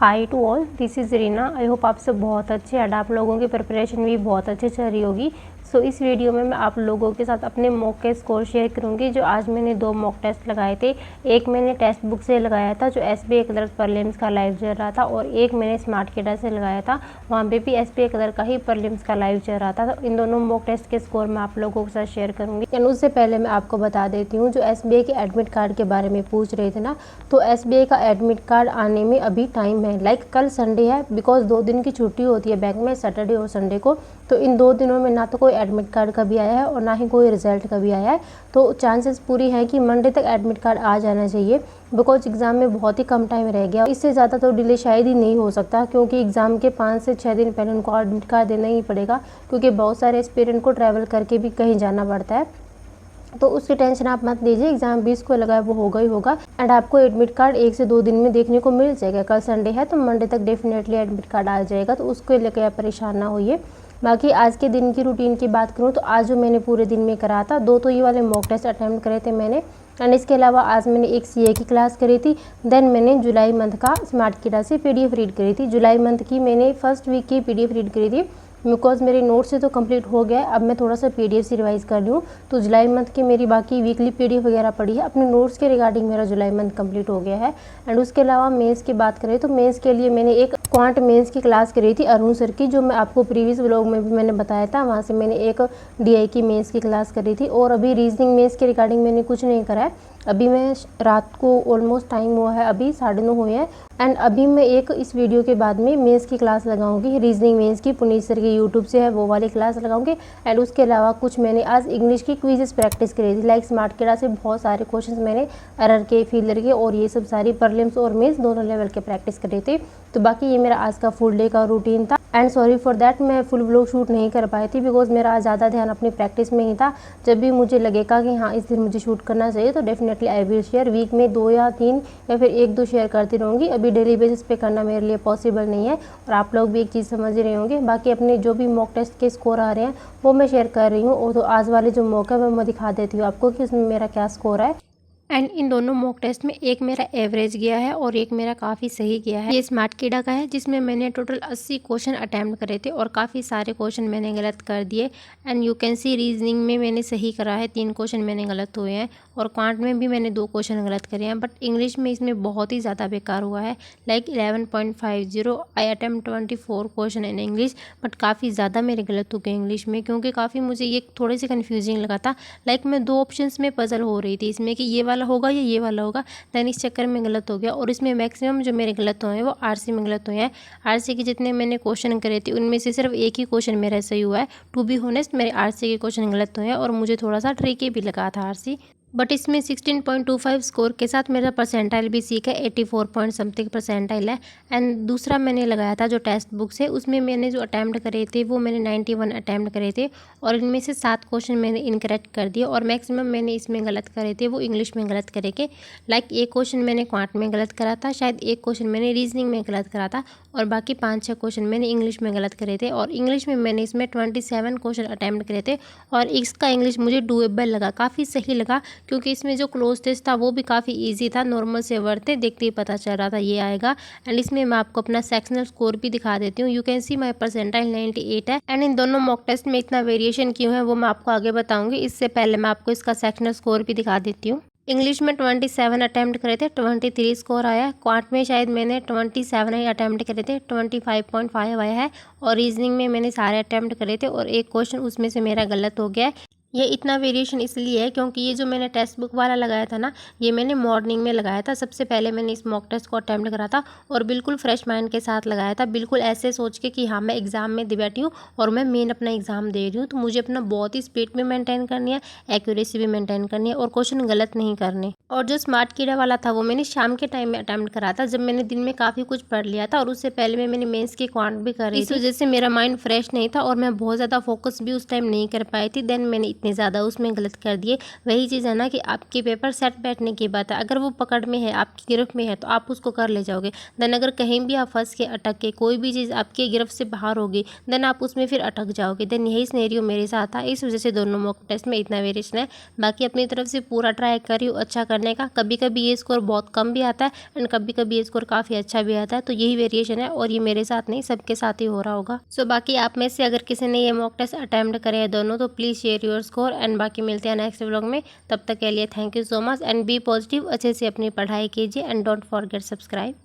High to all, this is Reena. I hope आप सब बहुत अच्छे हैं। आप लोगों की प्रिपरेशन भी बहुत अच्छे चल रही होगी। सो इस वीडियो में मैं आप लोगों के साथ अपने मॉक के स्कोर शेयर करूंगी। जो आज मैंने 2 मॉक टेस्ट लगाए थे, एक मैंने टेक्स्ट बुक से लगाया था जो एसबीआई क्लर्क प्रीलिम्स का लाइव चल रहा था, और एक मैंने स्मार्टकेडा से लगाया था, वहाँ पे भी एसबीआई क्लर्क का ही प्रीलिम्स का लाइव चल रहा था। तो इन दोनों मॉक टेस्ट के स्कोर मैं आप लोगों के साथ शेयर करूँगी। एंड उससे पहले मैं आपको बता देती हूँ, जो एसबीआई के एडमिट कार्ड के बारे में पूछ रहे थे ना, तो एसबीआई का एडमिट कार्ड आने में अभी टाइम है। लाइक कल संडे है, बिकॉज 2 दिन की छुट्टी होती है बैंक में, सैटरडे और संडे को। तो इन 2 दिनों में ना तो कोई एडमिट कार्ड का भी आया है और ना ही कोई रिजल्ट का भी आया है। तो चांसेस पूरी है कि मंडे तक एडमिट कार्ड आ जाना चाहिए, बिकॉज एग्ज़ाम में बहुत ही कम टाइम रह गया। इससे ज़्यादा तो डिले शायद ही नहीं हो सकता, क्योंकि एग्ज़ाम के 5 से 6 दिन पहले उनको एडमिट कार्ड देना ही पड़ेगा, क्योंकि बहुत सारे एस्पिरेंट को ट्रैवल करके भी कहीं जाना पड़ता है। तो उसकी टेंशन आप मत लीजिए, एग्जाम 20 को लगा है वो होगा ही होगा। एंड आपको एडमिट कार्ड 1 से 2 दिन में देखने को मिल जाएगा। कल संडे है तो मंडे तक डेफिनेटली एडमिट कार्ड आ जाएगा, तो उसको लेकर आप परेशान ना होइए। बाकी आज के दिन की रूटीन की बात करूँ तो आज जो मैंने पूरे दिन में करा था, 2 तो ये वाले मॉक टेस्ट अटैम्प्ट करे थे मैंने। एंड इसके अलावा आज मैंने एक सीए की क्लास करी थी। देन मैंने जुलाई मंथ का स्मार्टकेडा से पीडीएफ रीड करी थी। जुलाई मंथ की मैंने फर्स्ट वीक की पीडीएफ रीड करी थी, बिकॉज मेरे नोट से तो कंप्लीट हो गया है। अब मैं थोड़ा सा पीडीएफ से रिवाइज कर रही हूँ। तो जुलाई मंथ की मेरी बाकी वीकली पीडीएफ वगैरह पड़ी है। अपने नोट्स के रिगार्डिंग मेरा जुलाई मंथ कंप्लीट हो गया है। एंड उसके अलावा मेंस की बात करें तो मेंस के लिए मैंने एक क्वांट मेंस की क्लास करी थी अरुण सर की, जो मैं आपको प्रीवियस व्लॉग में भी मैंने बताया था। वहाँ से मैंने एक डीआई की मेंस की क्लास करी थी। और अभी रीजनिंग मेंस के रिगार्डिंग मैंने कुछ नहीं करा है। अभी मैं रात को ऑलमोस्ट टाइम हुआ है, अभी 9:30 हुए हैं। एंड अभी मैं एक इस वीडियो के बाद में मेंस की क्लास लगाऊंगी, रीजनिंग मेंस की, पुनीत सर के यूट्यूब से है वो वाली क्लास लगाऊंगी। एंड उसके अलावा कुछ मैंने आज इंग्लिश की क्विजेस प्रैक्टिस करी थी। लाइक स्मार्टकेडा से बहुत सारे क्वेश्चंस मैंने एरर के, फिलर के, और ये सब सारी प्रीलिम्स और मेंस दोनों लेवल के प्रैक्टिस करे थे। तो बाकी ये मेरा आज का फुल डे का रूटीन था। एंड सॉरी फॉर दैट, मैं फुल व्लॉग शूट नहीं कर पाई थी, बिकॉज मेरा आज ज़्यादा ध्यान अपनी प्रैक्टिस में ही था। जब भी मुझे लगेगा कि हाँ इस दिन मुझे शूट करना चाहिए, तो definitely I will share. Week में 2 या 3 या फिर 1-2 शेयर करती रहूँगी। अभी डेली बेसिस पे करना मेरे लिए पॉसिबल नहीं है, और आप लोग भी एक चीज़ समझ ही रहे होंगे। बाकी अपने जो भी मॉक टेस्ट के स्कोर आ रहे हैं वो मैं शेयर कर रही हूँ। और तो आज वाले जो मॉक है वो मैं दिखा देती हूँ आपको कि उसमें मेरा क्या स्कोर है। एंड इन दोनों मॉक टेस्ट में एक मेरा एवरेज गया है और एक मेरा काफ़ी सही गया है। ये स्मार्टकेडा का है, जिसमें मैंने टोटल 80 क्वेश्चन अटैम्प्ट करे थे और काफ़ी सारे क्वेश्चन मैंने गलत कर दिए। And you can see reasoning में मैंने सही करा है, 3 क्वेश्चन मैंने गलत हुए हैं, और क्वांट में भी मैंने 2 क्वेश्चन गलत करे हैं। बट इंग्लिश में इसमें बहुत ही ज़्यादा बेकार हुआ है। Like 11.50, I attempt 24 question in English, but काफ़ी ज़्यादा मेरे गलत हो गए इंग्लिश में, क्योंकि काफ़ी मुझे ये थोड़े से कन्फ्यूजिंग लगा था। लाइक मैं 2 ऑप्शंस में पजल हो रही थी इसमें कि ये वाला होगा या ये वाला होगा। देन इस चक्कर में गलत हो गया। और इसमें मैक्सिमम जो मेरे गलत हुए हैं वो आरसी में गलत हुए हैं। आरसी के जितने मैंने क्वेश्चन करे थे उनमें से सिर्फ एक ही क्वेश्चन मेरा सही हुआ है। टू बी ऑनेस्ट, मेरे आरसी के क्वेश्चन गलत हुए हैं और मुझे थोड़ा सा ट्रिकी भी लगा था आरसी। बट इसमें 16.25 स्कोर के साथ मेरा परसेंटाइल भी सीख है, 84 पॉइंट समथिंग परसेंटाइल है। एंड दूसरा मैंने लगाया था जो टेक्स्ट बुक से, उसमें मैंने जो अटैम्प्ट करे थे वो मैंने 91 अटैम्प्ट करे थे, और इनमें से 7 क्वेश्चन मैंने इनकरेक्ट कर दिए, और मैक्सिमम मैंने इसमें गलत करे थे वो इंग्लिश में गलत करे के। लाइक एक क्वेश्चन मैंने क्वांट में गलत करा था, शायद एक क्वेश्चन मैंने रीजनिंग में गलत करा था, और बाकी 5-6 क्वेश्चन मैंने इंग्लिश में गलत करे थे। और इंग्लिश में मैंने इसमें 27 क्वेश्चन अटैम्प्ट करे थे, और इसका इंग्लिश मुझे डूएबल लगा, काफ़ी सही लगा, क्योंकि इसमें जो क्लोज टेस्ट था वो भी काफ़ी इजी था। नॉर्मल से वर्ड थे, देखते ही पता चल रहा था ये आएगा। एंड इसमें मैं आपको अपना सेक्शनल स्कोर भी दिखा देती हूँ। You can see my percentile 98 है। एंड इन दोनों मॉक टेस्ट में इतना वेरिएशन क्यों है वो मैं आपको आगे बताऊंगी। इससे पहले मैं आपको इसका सेक्शनल स्कोर भी दिखा देती हूँ। इंग्लिश में 27 अटैम्प्ट करे थे, 23 स्कोर आया है। क्वांट में शायद मैंने 27 ही अटैम्प्ट करे थे, 25.5 आया है। और रीजनिंग में मैंने सारे अटैम्प्ट करे थे और एक क्वेश्चन उसमें से मेरा गलत हो गया है। ये इतना वेरिएशन इसलिए है क्योंकि ये जो मैंने टेक्स्ट बुक वाला लगाया था ना, ये मैंने मॉर्निंग में लगाया था। सबसे पहले मैंने इस मॉक टेस्ट को अटैम्प्ट करा था और बिल्कुल फ्रेश माइंड के साथ लगाया था, बिल्कुल ऐसे सोच के कि हाँ मैं एग्जाम में दे बैठी हूँ और मैं मेन अपना एग्जाम दे रही हूँ, तो मुझे अपना बहुत ही स्पीड भी मेंटेन करनी है, एक्यूरेसी भी मेंटेन करनी है और क्वेश्चन गलत नहीं करने। और जो स्मार्टकेडा वाला था वो मैंने शाम के टाइम में अटैम्प्ट करा था, जब मैंने दिन में काफ़ी कुछ पढ़ लिया था और उससे पहले में मैंने मेंस की क्वांट भी कर रही थी। इस वजह से मेरा माइंड फ्रेश नहीं था और मैं बहुत ज़्यादा फोकस भी उस टाइम नहीं कर पाई थी। देन मैंने इतने ज़्यादा उसमें गलत कर दिए। वही चीज़ है ना कि आपके पेपर सेट बैठने की बात है, अगर वो पकड़ में है, आपकी गिरफ्त में है तो आप उसको कर ले जाओगे। देन अगर कहीं भी आप फंस के अटक के कोई भी चीज़ आपकी गिरफ्त से बाहर होगी देन आप उसमें फिर अटक जाओगे। देन यही सिनेरियो मेरे साथ था, इस वजह से दोनों मॉक टेस्ट में इतना वेरिएशन है। बाकी अपनी तरफ से पूरा ट्राई कर रही हूँ अच्छा करने का। कभी कभी ये स्कोर बहुत कम भी आता है एंड कभी कभी ये स्कोर काफ़ी अच्छा भी आता है। तो यही वेरिएशन है और ये मेरे साथ नहीं सबके साथ ही हो रहा होगा। सो बाकी आप में से अगर किसी ने ये मॉक टेस्ट अटेम्प्ट करे हैं दोनों तो please share your score and बाकी मिलते हैं नेक्स्ट व्लॉग में। तब तक के लिए thank you so much and be positive, अच्छे से अपनी पढ़ाई कीजिए एंड डोंट फॉरगेट सब्सक्राइब।